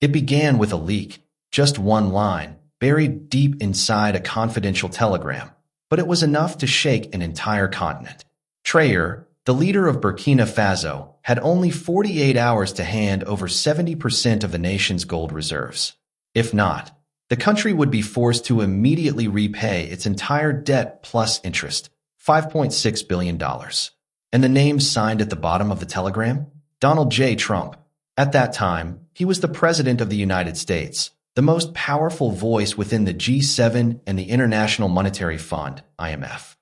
It began with a leak, just one line, buried deep inside a confidential telegram, but it was enough to shake an entire continent. Traoré, the leader of Burkina Faso, had only 48 hours to hand over 70% of the nation's gold reserves. If not, the country would be forced to immediately repay its entire debt plus interest, $5.6 billion. And the name signed at the bottom of the telegram? Donald J. Trump. At that time, he was the President of the United States, the most powerful voice within the G7 and the International Monetary Fund, IMF.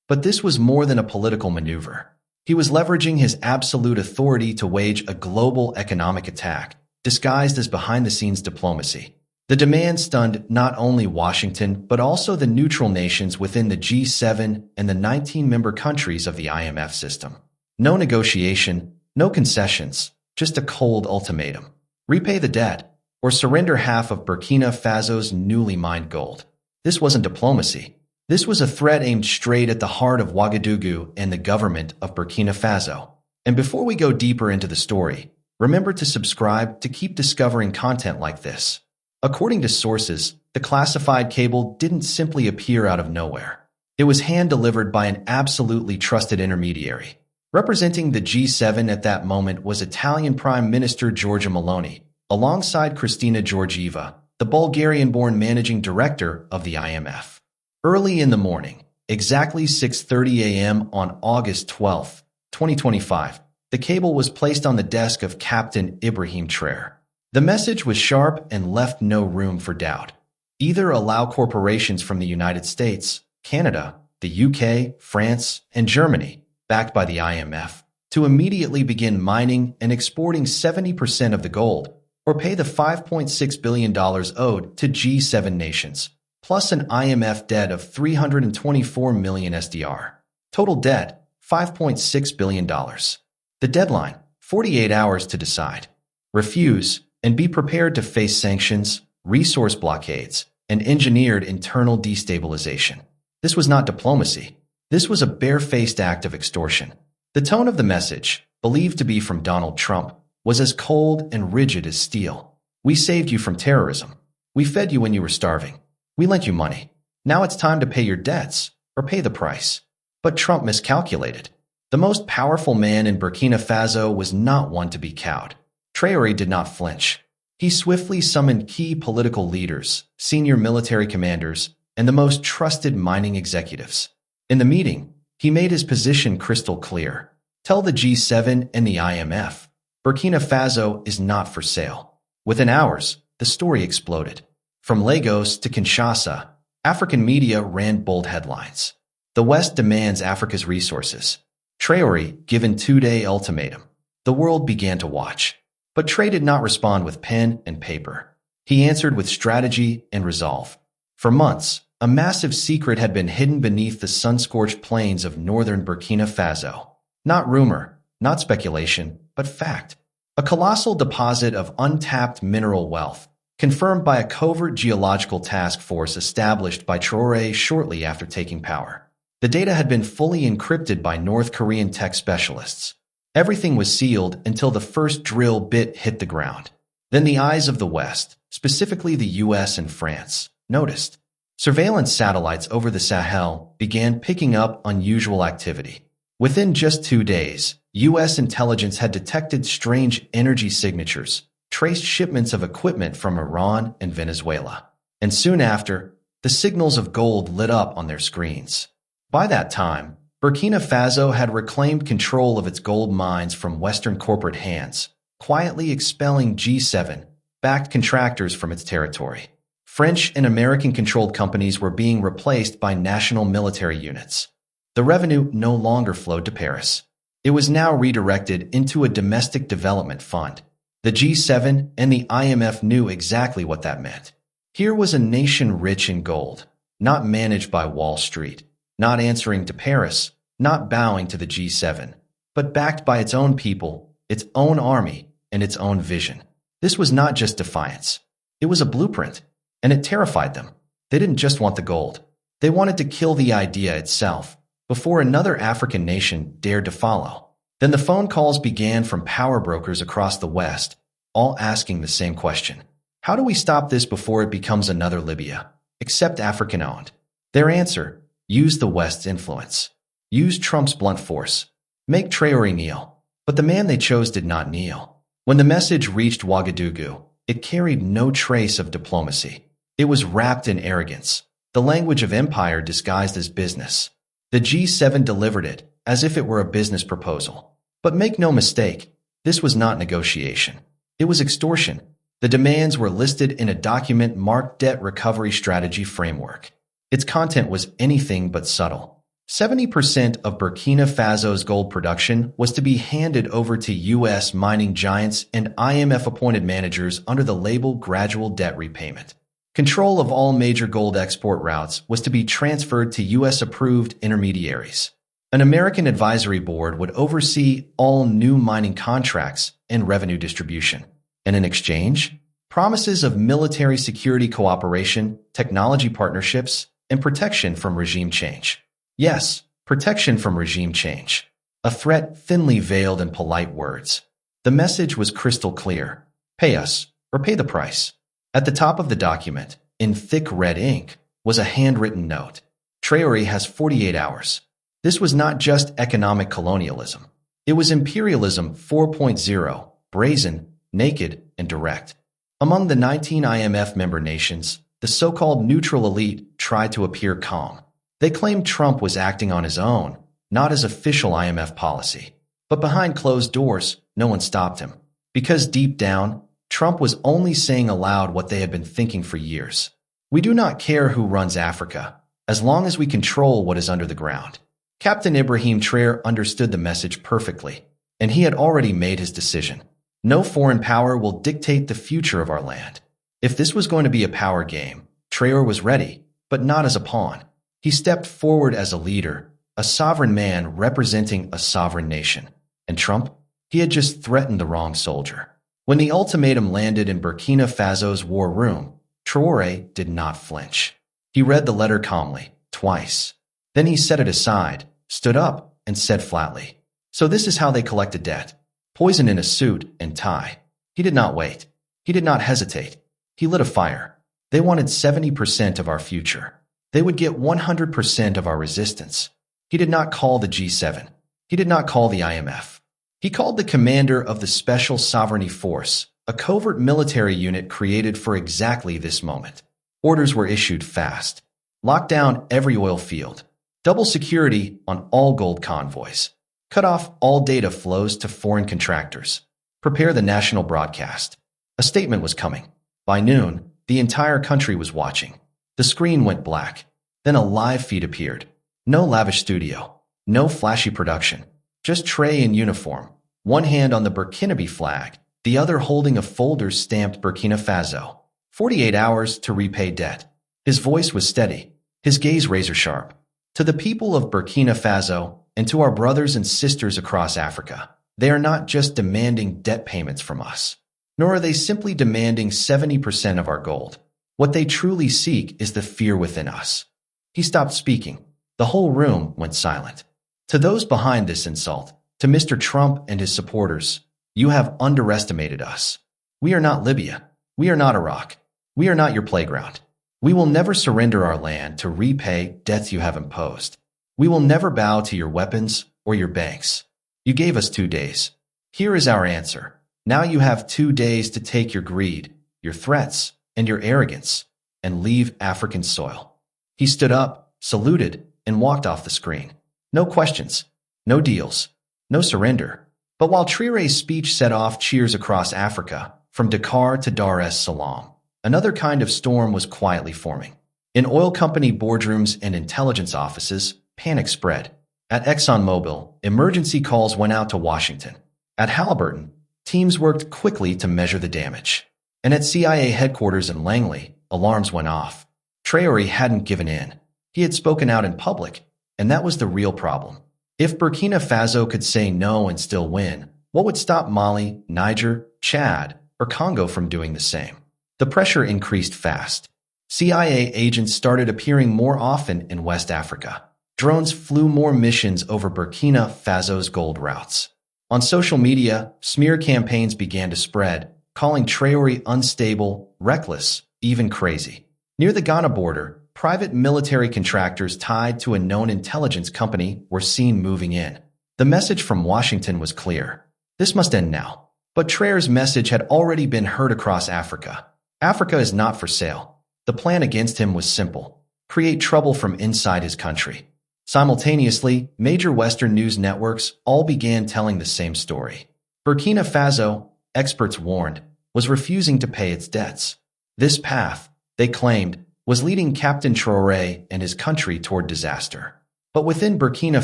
But this was more than a political maneuver. He was leveraging his absolute authority to wage a global economic attack, disguised as behind-the-scenes diplomacy. The demand stunned not only Washington, but also the neutral nations within the G7 and the 19-member countries of the IMF system. No negotiation, no concessions, just a cold ultimatum. Repay the debt, or surrender half of Burkina Faso's newly mined gold. This wasn't diplomacy. This was a threat aimed straight at the heart of Ouagadougou and the government of Burkina Faso. And before we go deeper into the story, remember to subscribe to keep discovering content like this. According to sources, the classified cable didn't simply appear out of nowhere. It was hand-delivered by an absolutely trusted intermediary. Representing the G7 at that moment was Italian Prime Minister Giorgia Meloni, alongside Kristina Georgieva, the Bulgarian-born managing director of the IMF. Early in the morning, exactly 6:30 a.m. on August 12, 2025, the cable was placed on the desk of Captain Ibrahim Traoré. The message was sharp and left no room for doubt. Either allow corporations from the United States, Canada, the UK, France, and Germany, backed by the IMF, to immediately begin mining and exporting 70% of the gold, or pay the $5.6 billion owed to G7 nations, plus an IMF debt of 324 million SDR. Total debt, $5.6 billion. The deadline, 48 hours to decide. Refuse, and be prepared to face sanctions, resource blockades, and engineered internal destabilization. This was not diplomacy. This was a bare-faced act of extortion. The tone of the message, believed to be from Donald Trump, was as cold and rigid as steel. We saved you from terrorism. We fed you when you were starving. We lent you money. Now it's time to pay your debts, or pay the price. But Trump miscalculated. The most powerful man in Burkina Faso was not one to be cowed. Traoré did not flinch. He swiftly summoned key political leaders, senior military commanders, and the most trusted mining executives. In the meeting, he made his position crystal clear. Tell the G7 and the IMF, Burkina Faso is not for sale. Within hours, the story exploded. From Lagos to Kinshasa, African media ran bold headlines. The West demands Africa's resources. Traoré given 2-day ultimatum. The world began to watch. But Traoré did not respond with pen and paper. He answered with strategy and resolve. For months, a massive secret had been hidden beneath the sun-scorched plains of northern Burkina Faso. Not rumor, not speculation, but fact. A colossal deposit of untapped mineral wealth, confirmed by a covert geological task force established by Traoré shortly after taking power. The data had been fully encrypted by North Korean tech specialists. Everything was sealed until the first drill bit hit the ground. Then the eyes of the West, specifically the US and France, noticed. Surveillance satellites over the Sahel began picking up unusual activity. Within just 2 days, US intelligence had detected strange energy signatures, traced shipments of equipment from Iran and Venezuela. And soon after, the signals of gold lit up on their screens. By that time, Burkina Faso had reclaimed control of its gold mines from Western corporate hands, quietly expelling G7-backed contractors from its territory. French and American-controlled companies were being replaced by national military units. The revenue no longer flowed to Paris. It was now redirected into a domestic development fund. The G7 and the IMF knew exactly what that meant. Here was a nation rich in gold, not managed by Wall Street, not answering to Paris, not bowing to the G7, but backed by its own people, its own army, and its own vision. This was not just defiance. It was a blueprint, and it terrified them. They didn't just want the gold. They wanted to kill the idea itself before another African nation dared to follow. Then the phone calls began from power brokers across the West, all asking the same question. How do we stop this before it becomes another Libya, except African-owned? Their answer: use the West's influence. Use Trump's blunt force. Make Traoré kneel. But the man they chose did not kneel. When the message reached Ouagadougou, it carried no trace of diplomacy. It was wrapped in arrogance, the language of empire disguised as business. The G7 delivered it as if it were a business proposal. But make no mistake, this was not negotiation. It was extortion. The demands were listed in a document marked Debt Recovery Strategy Framework. Its content was anything but subtle. 70% of Burkina Faso's gold production was to be handed over to U.S. mining giants and IMF-appointed managers under the label gradual debt repayment. Control of all major gold export routes was to be transferred to U.S.-approved intermediaries. An American advisory board would oversee all new mining contracts and revenue distribution. And in exchange, promises of military security cooperation, technology partnerships, and protection from regime change. Yes, protection from regime change. A threat thinly veiled in polite words. The message was crystal clear. Pay us, or pay the price. At the top of the document, in thick red ink, was a handwritten note. Traoré has 48 hours. This was not just economic colonialism. It was imperialism 4.0, brazen, naked, and direct. Among the 19 IMF member nations, the so-called neutral elite tried to appear calm. They claimed Trump was acting on his own, not as official IMF policy. But behind closed doors, no one stopped him. Because deep down, Trump was only saying aloud what they had been thinking for years. We do not care who runs Africa, as long as we control what is under the ground. Captain Ibrahim Traoré understood the message perfectly, and he had already made his decision. No foreign power will dictate the future of our land. If this was going to be a power game, Traoré was ready, but not as a pawn. He stepped forward as a leader, a sovereign man representing a sovereign nation. And Trump? He had just threatened the wrong soldier. When the ultimatum landed in Burkina Faso's war room, Traoré did not flinch. He read the letter calmly, twice. Then he set it aside, stood up, and said flatly, "So this is how they collect a debt. Poison in a suit and tie." He did not wait. He did not hesitate. He lit a fire. They wanted 70% of our future. They would get 100% of our resistance. He did not call the G7. He did not call the IMF. He called the commander of the Special Sovereignty Force, a covert military unit created for exactly this moment. Orders were issued fast. Lock down every oil field. Double security on all gold convoys. Cut off all data flows to foreign contractors. Prepare the national broadcast. A statement was coming. By noon, the entire country was watching. The screen went black. Then a live feed appeared. No lavish studio. No flashy production. Just Traoré in uniform. One hand on the Burkinabe flag, the other holding a folder stamped Burkina Faso. 48 hours to repay debt. His voice was steady. His gaze razor sharp. To the people of Burkina Faso, and to our brothers and sisters across Africa, they are not just demanding debt payments from us, nor are they simply demanding 70% of our gold. What they truly seek is the fear within us. He stopped speaking. The whole room went silent. To those behind this insult, to Mr. Trump and his supporters, you have underestimated us. We are not Libya. We are not Iraq. We are not your playground. We will never surrender our land to repay debts you have imposed. We will never bow to your weapons or your banks. You gave us 2 days. Here is our answer. Now you have 2 days to take your greed, your threats, and your arrogance, and leave African soil. He stood up, saluted, and walked off the screen. No questions, no deals, no surrender. But while Traoré's speech set off cheers across Africa, from Dakar to Dar es Salaam, another kind of storm was quietly forming. In oil company boardrooms and intelligence offices, panic spread. At ExxonMobil, emergency calls went out to Washington. At Halliburton, teams worked quickly to measure the damage. And at CIA headquarters in Langley, alarms went off. Traoré hadn't given in. He had spoken out in public, and that was the real problem. If Burkina Faso could say no and still win, what would stop Mali, Niger, Chad, or Congo from doing the same? The pressure increased fast. CIA agents started appearing more often in West Africa. Drones flew more missions over Burkina Faso's gold routes. On social media, smear campaigns began to spread, calling Traore unstable, reckless, even crazy. Near the Ghana border, private military contractors tied to a known intelligence company were seen moving in. The message from Washington was clear. This must end now. But Traore's message had already been heard across Africa. Africa is not for sale. The plan against him was simple: create trouble from inside his country. Simultaneously, major Western news networks all began telling the same story. Burkina Faso, experts warned, was refusing to pay its debts. This path, they claimed, was leading Captain Traoré and his country toward disaster. But within Burkina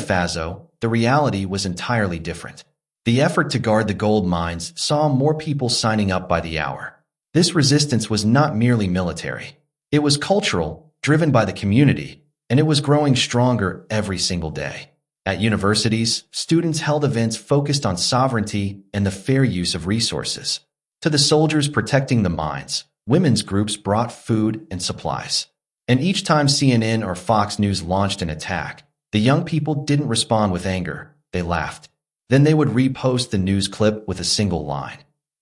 Faso, the reality was entirely different. The effort to guard the gold mines saw more people signing up by the hour. This resistance was not merely military. It was cultural, driven by the community, and it was growing stronger every single day. At universities, students held events focused on sovereignty and the fair use of resources. To the soldiers protecting the mines, women's groups brought food and supplies. And each time CNN or Fox News launched an attack, the young people didn't respond with anger, they laughed. Then they would repost the news clip with a single line.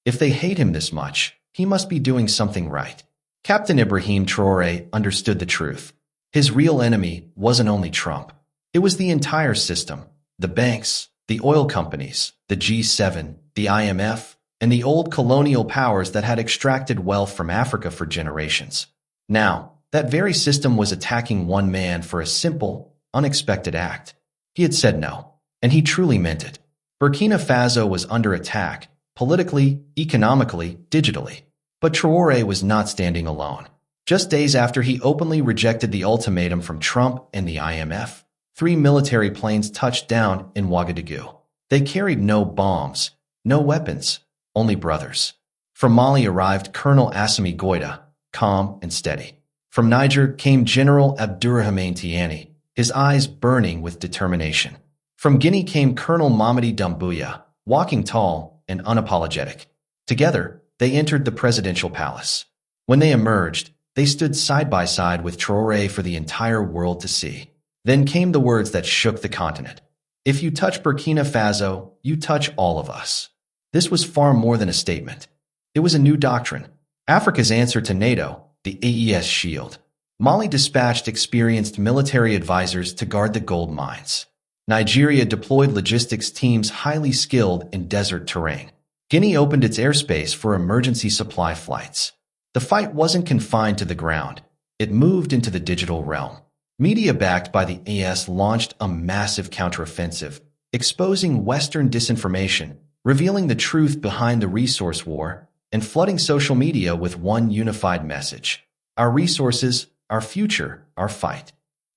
If they hate him this much, he must be doing something right. Captain Ibrahim Traoré understood the truth. His real enemy wasn't only Trump. It was the entire system: the banks, the oil companies, the G7, the IMF, and the old colonial powers that had extracted wealth from Africa for generations. Now, that very system was attacking one man for a simple, unexpected act. He had said no, and he truly meant it. Burkina Faso was under attack, politically, economically, digitally. But Traoré was not standing alone. Just days after he openly rejected the ultimatum from Trump and the IMF, 3 military planes touched down in Ouagadougou. They carried no bombs, no weapons, only brothers. From Mali arrived Colonel Assimi Goïta, calm and steady. From Niger came General Abdourahmane Tiani, his eyes burning with determination. From Guinea came Colonel Mamadi Doumbouya, walking tall and unapologetic. Together, they entered the presidential palace. When they emerged, they stood side by side with Traoré for the entire world to see. Then came the words that shook the continent. If you touch Burkina Faso, you touch all of us. This was far more than a statement. It was a new doctrine. Africa's answer to NATO, the AES shield. Mali dispatched experienced military advisors to guard the gold mines. Nigeria deployed logistics teams highly skilled in desert terrain. Guinea opened its airspace for emergency supply flights. The fight wasn't confined to the ground. It moved into the digital realm. Media backed by the AES launched a massive counteroffensive, exposing Western disinformation, revealing the truth behind the resource war, and flooding social media with one unified message: our resources, our future, our fight.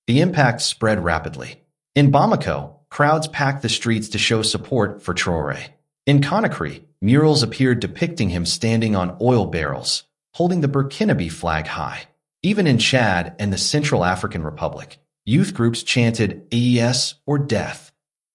The impact spread rapidly. In Bamako, crowds packed the streets to show support for Traoré. In Conakry, murals appeared depicting him standing on oil barrels, holding the Burkinabe flag high. Even in Chad and the Central African Republic, youth groups chanted AES or death.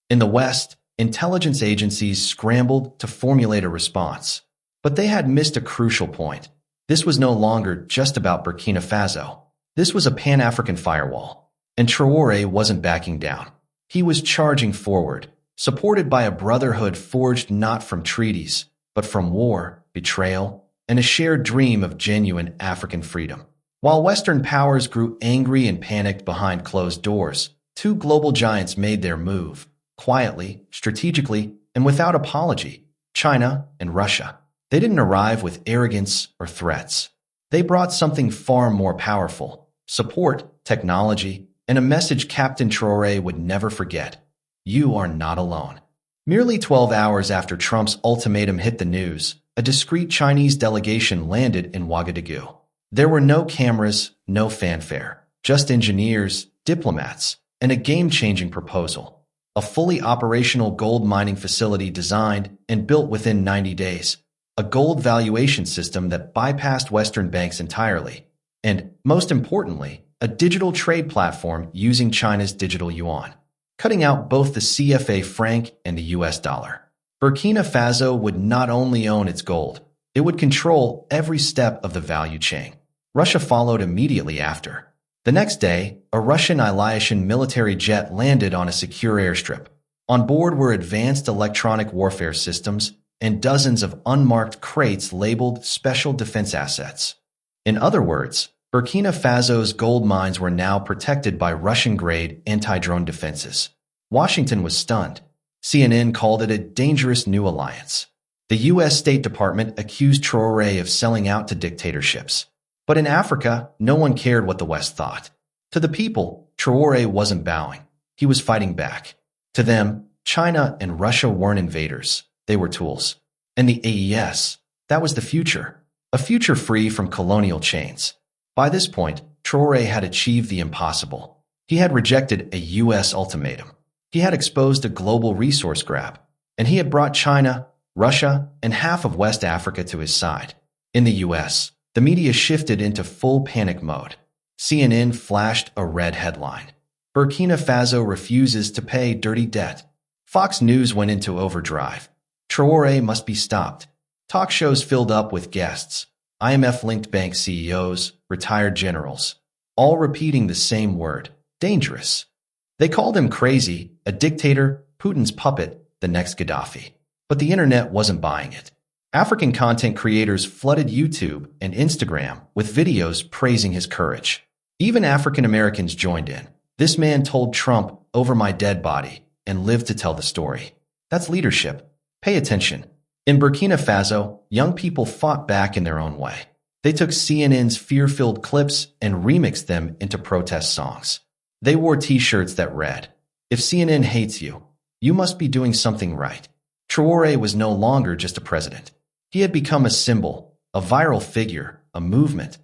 In the West, intelligence agencies scrambled to formulate a response. But they had missed a crucial point. This was no longer just about Burkina Faso. This was a Pan-African firewall. And Traoré wasn't backing down. He was charging forward, supported by a brotherhood forged not from treaties, but from war, betrayal, and a shared dream of genuine African freedom. While Western powers grew angry and panicked behind closed doors, 2 global giants made their move, quietly, strategically, and without apology: China and Russia. They didn't arrive with arrogance or threats. They brought something far more powerful: support, technology, and a message Captain Traoré would never forget: you are not alone. Merely 12 hours after Trump's ultimatum hit the news, a discreet Chinese delegation landed in Ouagadougou. There were no cameras, no fanfare, just engineers, diplomats, and a game-changing proposal: a fully operational gold mining facility designed and built within 90 days, a gold valuation system that bypassed Western banks entirely, and, most importantly, a digital trade platform using China's digital yuan, cutting out both the CFA franc and the US dollar. Burkina Faso would not only own its gold, it would control every step of the value chain. Russia followed immediately after. The next day, a Russian Ilyushin military jet landed on a secure airstrip. On board were advanced electronic warfare systems, and dozens of unmarked crates labeled special defense assets. In other words, Burkina Faso's gold mines were now protected by Russian-grade anti-drone defenses. Washington was stunned. CNN called it a dangerous new alliance. The U.S. State Department accused Traoré of selling out to dictatorships. But in Africa, no one cared what the West thought. To the people, Traoré wasn't bowing. He was fighting back. To them, China and Russia weren't invaders. They were tools. And the AES, that was the future. A future free from colonial chains. By this point, Traoré had achieved the impossible. He had rejected a U.S. ultimatum. He had exposed a global resource grab. And he had brought China, Russia, and half of West Africa to his side. In the U.S., the media shifted into full panic mode. CNN flashed a red headline. Burkina Faso refuses to pay dirty debt. Fox News went into overdrive. Traoré must be stopped. Talk shows filled up with guests. IMF-linked bank CEOs, retired generals, all repeating the same word, dangerous. They called him crazy, a dictator, Putin's puppet, the next Gaddafi. But the internet wasn't buying it. African content creators flooded YouTube and Instagram with videos praising his courage. Even African Americans joined in. This man told Trump, "Over my dead body," and lived to tell the story. That's leadership. Pay attention. In Burkina Faso, young people fought back in their own way. They took CNN's fear-filled clips and remixed them into protest songs. They wore t-shirts that read, "If CNN hates you, you must be doing something right." Traoré was no longer just a president. He had become a symbol, a viral figure, a movement.